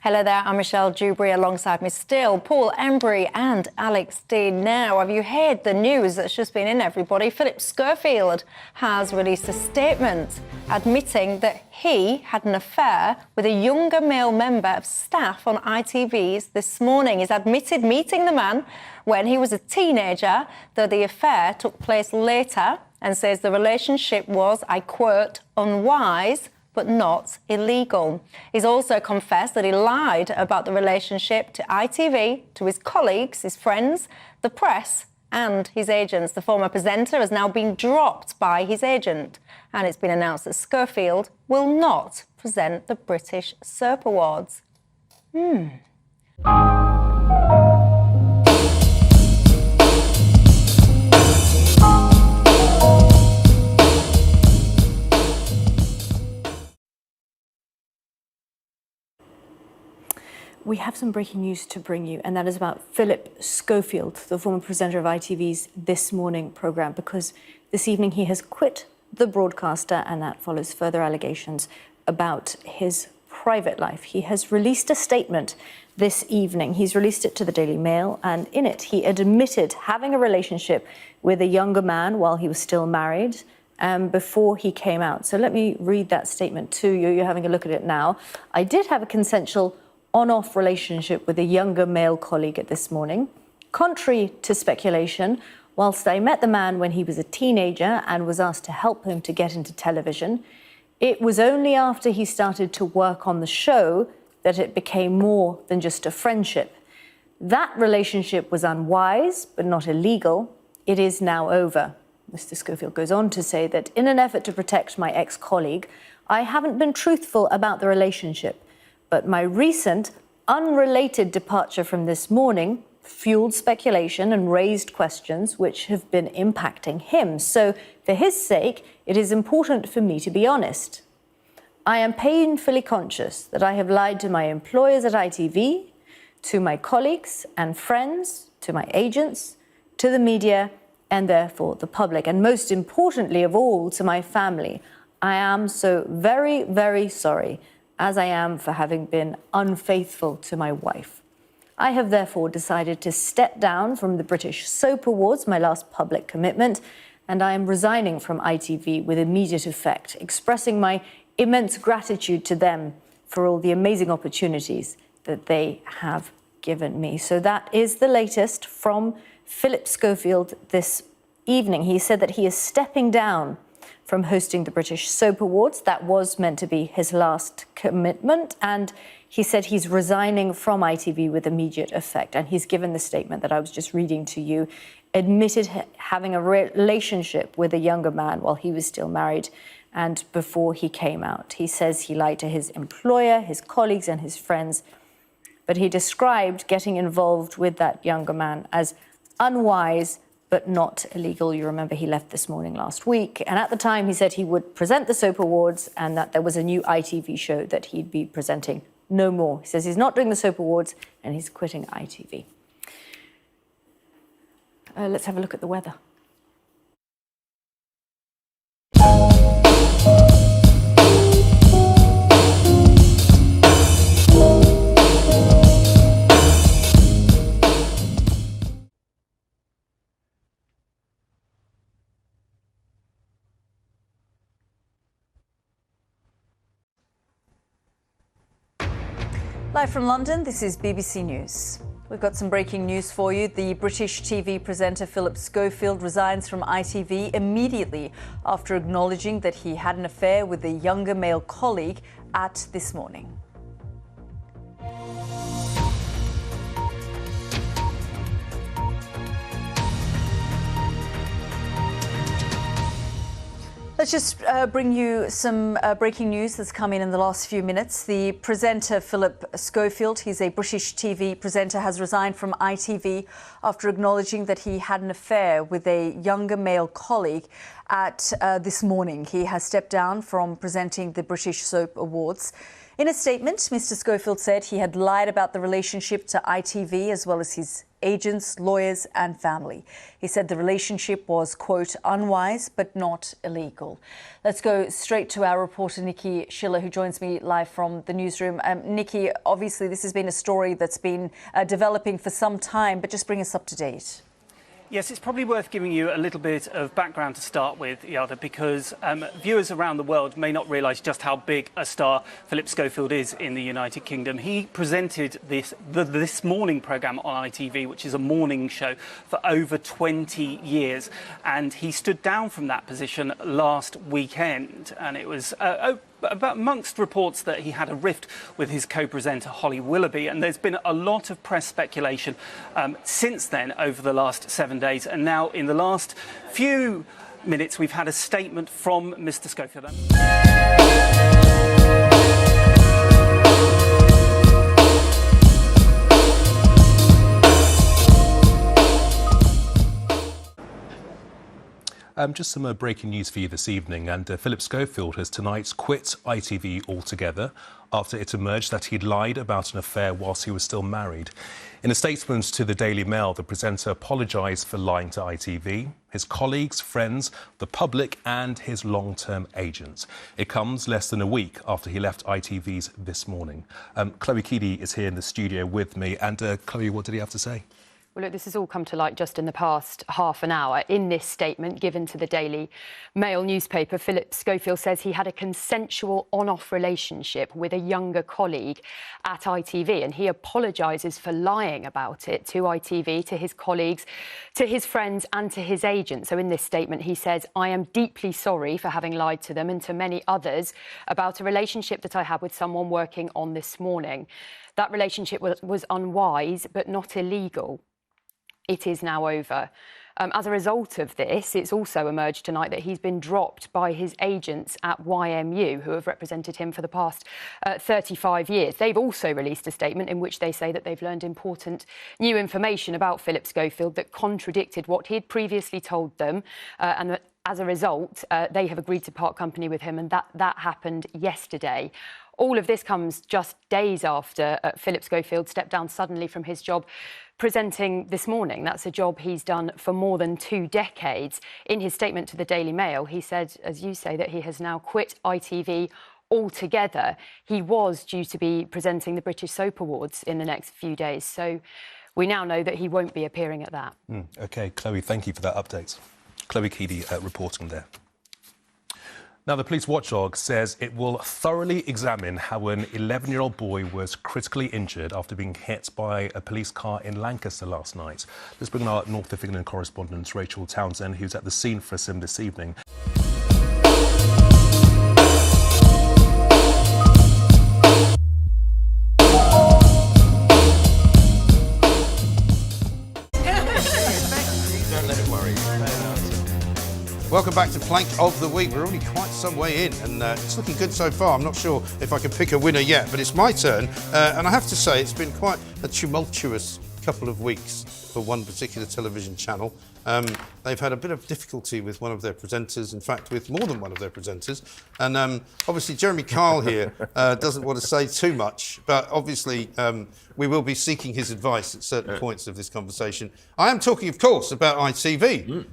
Hello there, I'm Michelle Dewberry alongside me still, Paul Embry and Alex Dean. Now, have you heard the news that's just been in everybody? Phillip Schofield has released a statement admitting that he had an affair with a younger male member of staff on ITV's This Morning. He's admitted meeting the man when he was a teenager, though the affair took place later, and says the relationship was, I quote, unwise, but not illegal. He's also confessed that he lied about the relationship to ITV, to his colleagues, his friends, the press and his agents. The former presenter has now been dropped by his agent, and it's been announced that Schofield will not present the British Soap Awards. We have some breaking news to bring you, and that is about Phillip Schofield, the former presenter of ITV's This Morning programme, because this evening he has quit the broadcaster, and that follows further allegations about his private life. He has released a statement this evening. He's released it to the Daily Mail, and in it he admitted having a relationship with a younger man while he was still married before he came out. So let me read that statement to you. You're having a look at it now. I did have a consensual on-off relationship with a younger male colleague at This Morning. Contrary to speculation, whilst I met the man when he was a teenager and was asked to help him to get into television, it was only after he started to work on the show that it became more than just a friendship. That relationship was unwise, but not illegal. It is now over. Mr. Schofield goes on to say that in an effort to protect my ex-colleague, I haven't been truthful about the relationship. But my recent, unrelated departure from This Morning fueled speculation and raised questions which have been impacting him. So, for his sake, it is important for me to be honest. I am painfully conscious that I have lied to my employers at ITV, to my colleagues and friends, to my agents, to the media, and therefore the public, and most importantly of all, to my family. I am so very, very sorry, as I am for having been unfaithful to my wife. I have therefore decided to step down from the British Soap Awards, my last public commitment, and I am resigning from ITV with immediate effect, expressing my immense gratitude to them for all the amazing opportunities that they have given me. So that is the latest from Phillip Schofield this evening. He said that he is stepping down from hosting the British Soap Awards. That was meant to be his last commitment, and he said he's resigning from ITV with immediate effect. And he's given the statement that I was just reading to you, admitted having a relationship with a younger man while he was still married and before he came out. He says he lied to his employer, his colleagues and his friends, but he described getting involved with that younger man as unwise but not illegal. You remember he left This Morning last week. And at the time, he said he would present the Soap Awards and that there was a new ITV show that he'd be presenting. No more. He says he's not doing the Soap Awards and he's quitting ITV. Let's have a look at the weather. Live from London, this is BBC News. We've got some breaking news for you. The British TV presenter Phillip Schofield resigns from ITV immediately after acknowledging that he had an affair with a younger male colleague at This Morning. Let's just bring you some breaking news that's come in the last few minutes. The presenter Phillip Schofield, he's a British TV presenter, has resigned from ITV after acknowledging that he had an affair with a younger male colleague at This Morning. He has stepped down from presenting the British Soap Awards. In a statement, Mr. Schofield said he had lied about the relationship to ITV as well as his agents, lawyers and family. He said the relationship was, quote, unwise but not illegal. Let's go straight to our reporter Nikki Schiller, who joins me live from the newsroom. Nikki, obviously this has been a story that's been developing for some time, but just bring us up to date. Yes, it's probably worth giving you a little bit of background to start with, Yada, because viewers around the world may not realise just how big a star Phillip Schofield is in the United Kingdom. He presented This Morning programme on ITV, which is a morning show, for over 20 years. And he stood down from that position last weekend. And it was amongst reports that he had a rift with his co-presenter Holly Willoughby, and there's been a lot of press speculation since then over the last 7 days, and now in the last few minutes we've had a statement from Mr. Schofield. Just some breaking news for you this evening, and Phillip Schofield has tonight quit ITV altogether after it emerged that he'd lied about an affair whilst he was still married. In a statement to the Daily Mail, the presenter apologised for lying to ITV, his colleagues, friends, the public and his long-term agent. It comes less than a week after he left ITV's This Morning. Chloe Keedy is here in the studio with me, and Chloe, what did he have to say? Well, look, this has all come to light just in the past half an hour. In this statement given to the Daily Mail newspaper, Phillip Schofield says he had a consensual on-off relationship with a younger colleague at ITV, and he apologises for lying about it to ITV, to his colleagues, to his friends and to his agent. So in this statement, he says, "I am deeply sorry for having lied to them and to many others about a relationship that I had with someone working on This Morning. That relationship was unwise but not illegal. It is now over." As a result of this, it's also emerged tonight that he's been dropped by his agents at YMU, who have represented him for the past 35 years. They've also released a statement in which they say that they've learned important new information about Phillip Schofield that contradicted what he had previously told them, and that as a result, they have agreed to part company with him, and that happened yesterday. All of this comes just days after Phillip Schofield stepped down suddenly from his job presenting This Morning. That's a job he's done for more than 2 decades. In his statement to the Daily Mail, he said, as you say, that he has now quit ITV altogether. He was due to be presenting the British Soap Awards in the next few days, so we now know that he won't be appearing at that. OK, Chloe, thank you for that update. Chloe Keedy reporting there. Now, the police watchdog says it will thoroughly examine how an 11-year-old boy was critically injured after being hit by a police car in Lancaster last night. Let's bring in our North of England correspondent, Rachel Townsend, who's at the scene for us this evening. Don't let it worry you. Welcome back to Plank of the Week. We're only quite some way in, and it's looking good so far. I'm not sure if I can pick a winner yet, but it's my turn. And I have to say, it's been quite a tumultuous couple of weeks for one particular television channel. They've had a bit of difficulty with one of their presenters, in fact, with more than one of their presenters. And obviously, Jeremy Kyle here doesn't want to say too much, but obviously we will be seeking his advice at certain points of this conversation. I am talking, of course, about ITV.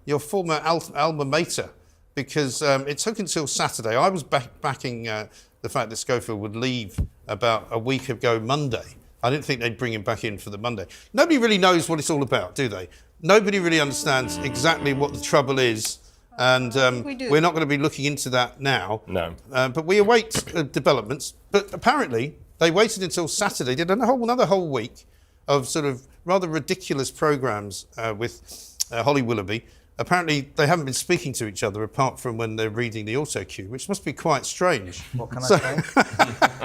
Your former alma mater, because it took until Saturday. I was backing the fact that Schofield would leave about a week ago Monday. I didn't think they'd bring him back in for the Monday. Nobody really knows what it's all about, do they? Nobody really understands exactly what the trouble is, and we're not going to be looking into that now. No. But we await developments. But apparently, they waited until Saturday, did another whole week of sort of rather ridiculous programmes with Holly Willoughby. Apparently, they haven't been speaking to each other apart from when they're reading the auto cue, which must be quite strange. What can I say?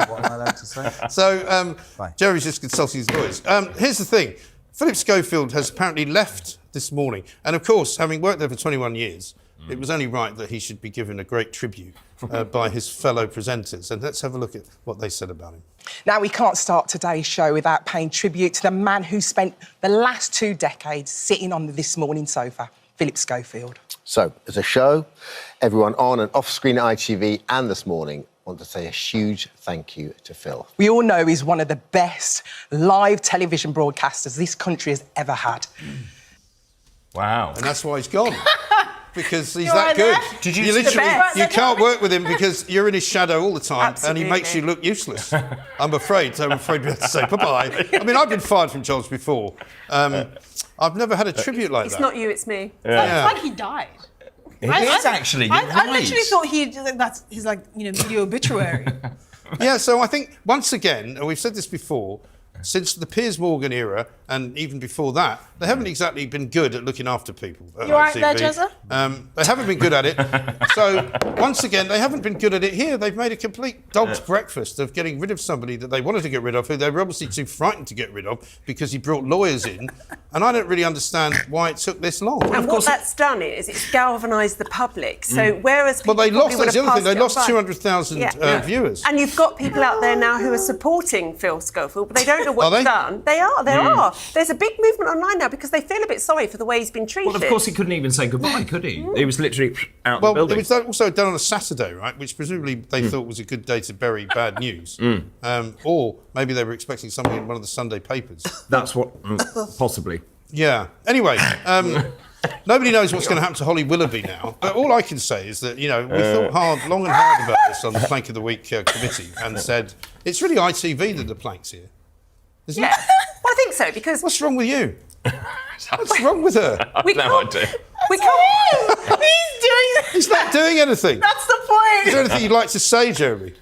What am I allowed to say? So, Jerry's just consulting his lawyers. Here's the thing. Phillip Schofield has apparently left This Morning. And, of course, having worked there for 21 years, it was only right that he should be given a great tribute by his fellow presenters. And let's have a look at what they said about him. Now, we can't start today's show without paying tribute to the man who spent the last 2 decades sitting on the This Morning sofa, Phillip Schofield. So, as a show, everyone on and off screen at ITV and This Morning want to say a huge thank you to Phil. We all know he's one of the best live television broadcasters this country has ever had. Wow. And that's why he's gone. Because he's that good. Did you literally, you can't work with him because you're in his shadow all the time. Absolutely. And he makes you look useless. I'm afraid we have to say bye-bye. I mean, I've been fired from jobs before. I've never had a tribute like that. It's not you, it's me. Yeah. It's like he died. It is actually. I literally thought that's his media obituary. Yeah, so I think, once again, and we've said this before, since the Piers Morgan era, and even before that, they haven't exactly been good at looking after people. You all right there, Jezza? They haven't been good at it. So, once again, they haven't been good at it here. They've made a complete dog's breakfast of getting rid of somebody that they wanted to get rid of, who they were obviously too frightened to get rid of because he brought lawyers in. And I don't really understand why it took this long. And what that's done is it's galvanised the public. So whereas people they lost, that's the other thing, they lost by- 200,000 viewers. And you've got people out there now who are supporting Phil Schofield, but they don't know what's done. They are. There are. There's a big movement online now because they feel a bit sorry for the way he's been treated. Well, of course, he couldn't even say goodbye, could he? He was literally out the building. It was also done on a Saturday, right? Which presumably they thought was a good day to bury bad news. Or maybe they were expecting something in one of the Sunday papers. That's what, possibly. Yeah. Anyway, nobody knows what's going to happen to Holly Willoughby now. But all I can say is that, we thought long and hard about this on the Plank of the Week committee and said, it's really ITV that the plank's here. Isn't it? Well, I think so, because... What's wrong with you? What's wrong with her? We can't... He's not doing anything. That's the point. Is there anything you'd like to say, Jeremy?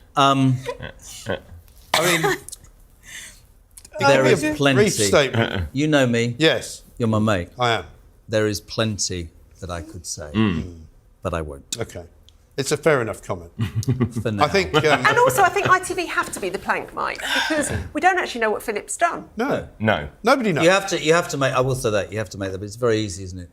There is plenty. Brief statement. You know me. Yes. You're my mate. I am. There is plenty that I could say, but I won't. Okay. It's a fair enough comment. For now. I think... And also, I think ITV have to be the plank, Mike, because we don't actually know what Philip's done. No. Nobody knows. You have to make... I will say that. You have to make that, but it's very easy, isn't it?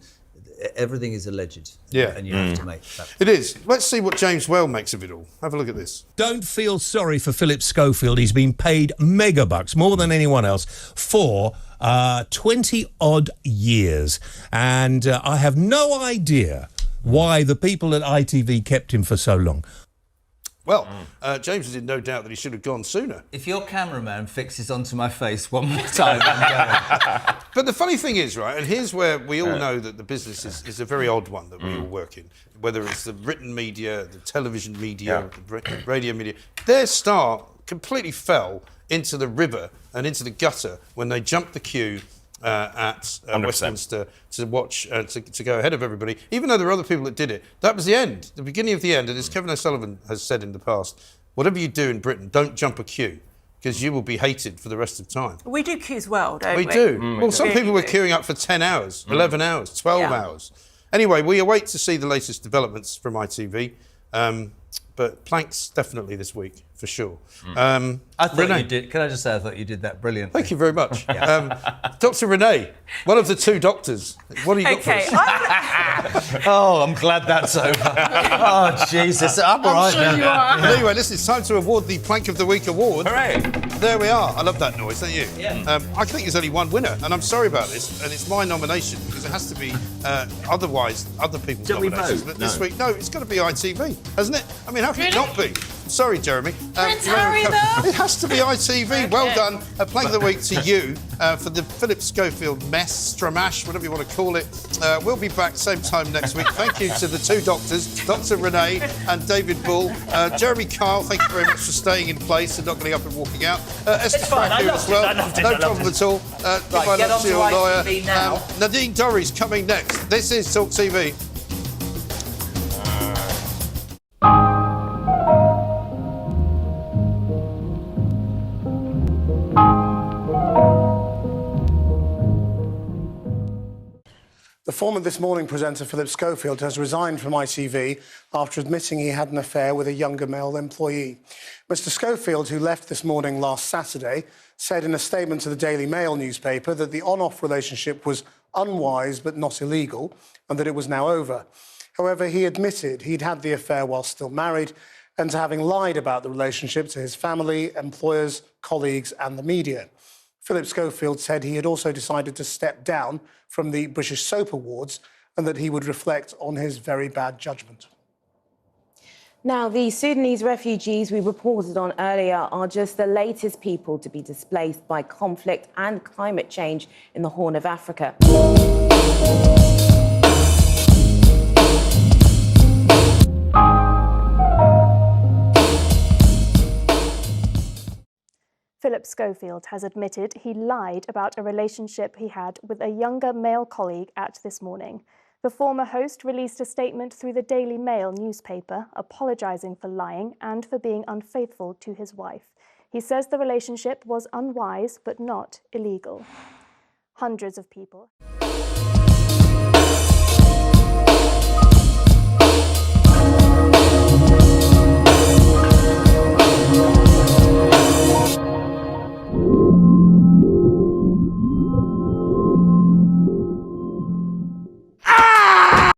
Everything is alleged. Yeah. And you have to make that. It is. Let's see what James Well makes of it all. Have a look at this. Don't feel sorry for Phillip Schofield. He's been paid mega bucks, more than anyone else, for 20-odd years. And I have no idea why the people at ITV kept him for so long. Well, James is in no doubt that he should have gone sooner. If your cameraman fixes onto my face one more time, I'm going. But the funny thing is, right, and here's where we all know that the business is a very odd one that we all work in, whether it's the written media, the television media, the radio media. Their star completely fell into the river and into the gutter when they jumped the queue at Westminster to watch, to go ahead of everybody, even though there were other people that did it. That was the end, the beginning of the end. And as Kevin O'Sullivan has said in the past, whatever you do in Britain, don't jump a queue, because you will be hated for the rest of time. We do queues well, don't we? We do. Well, some people were queuing up for 10 hours, 11 hours, 12 hours. Anyway, we await to see the latest developments from ITV. But planks definitely this week, for sure. I thought you did. Can I just say, I thought you did that brilliantly. Thank you very much. Dr. Renee, one of the two doctors. What do you got for us? Oh, I'm glad that's over. Oh, Jesus. I'm all right now. You are. Anyway, listen, it's time to award the Plank of the Week award. Hooray! There we are. I love that noise, don't you? Yeah. I think there's only one winner, and I'm sorry about this, and it's my nomination, because it has to be otherwise other people's Don't we nominations. vote? But this No. week, no, it's got to be ITV, hasn't it? I mean, how can it not be? Sorry, Jeremy. Prince Harry, though? It has to be ITV. Well done. A Plank of the Week to you for the Phillip Schofield mess, stramash, whatever you want to call it. We'll be back same time next week. Thank you to the two doctors, Dr. Renee and David Bull. Jeremy Kyle, thank you very much for staying in place and not getting up and walking out. Esther Frank here as well. No problem at all. Goodbye, get on to to your lawyer. ITV now. Nadine Dorries coming next. This is Talk TV. The former This Morning presenter Phillip Schofield has resigned from ITV after admitting he had an affair with a younger male employee. Mr Schofield, who left This Morning last Saturday, said in a statement to the Daily Mail newspaper that the on-off relationship was unwise but not illegal and that it was now over. However, he admitted he'd had the affair while still married and to having lied about the relationship to his family, employers, colleagues and the media. Phillip Schofield said he had also decided to step down from the British Soap Awards and that he would reflect on his very bad judgment. Now, the Sudanese refugees we reported on earlier are just the latest people to be displaced by conflict and climate change in the Horn of Africa. Phillip Schofield has admitted he lied about a relationship he had with a younger male colleague at This Morning. The former host released a statement through the Daily Mail newspaper apologising for lying and for being unfaithful to his wife. He says the relationship was unwise but not illegal. Hundreds of people.